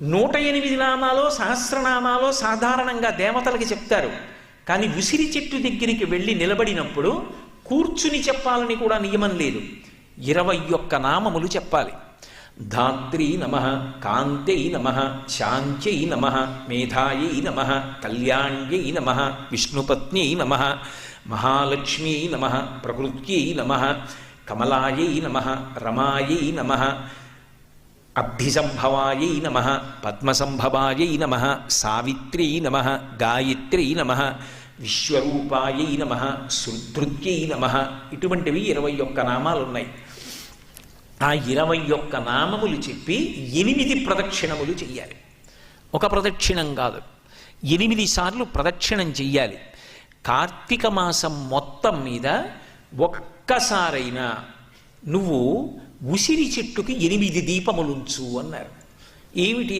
108 నామాలో సహస్రనామాలో సాధారణంగా దేవతలకి చెప్తారు. కానీ ఉసిరి చెట్టు దగ్గరికి వెళ్ళి నిలబడినప్పుడు కూర్చుని చెప్పాలని కూడా నియమం లేదు. 21 నామములు చెప్పాలి. ధాత్రీ నమః, కాంత్యై నమః, శాంత్యై నమః, మేధాయై నమః, కళ్యాణ్యై నమః, విష్ణుపత్న్యై నమః, మహాలక్ష్మ్యై నమః, ప్రకృత్యై నమః, కమలాయై నమః, రమాయై నమః, అభ్యసంభవాయై నమః, పద్మసంభవాయై నమః, సావిత్ర్యై నమః, గాయత్ర్యై నమః, విశ్వరూపాయై నమః, సుధృత్యై నమః. ఇటువంటివి 21 నామాలు ఉన్నాయి. ఆ 21 నామములు చెప్పి 8 ప్రదక్షిణములు చెయ్యాలి. ఒక ప్రదక్షిణం కాదు, 8 సార్లు ప్రదక్షిణం చెయ్యాలి. కార్తీక మాసం మొత్తం మీద ఒక్కసారైనా నువ్వు ఉసిరి చెట్టుకి 8 దీపములుంచు అన్నారు. ఏమిటి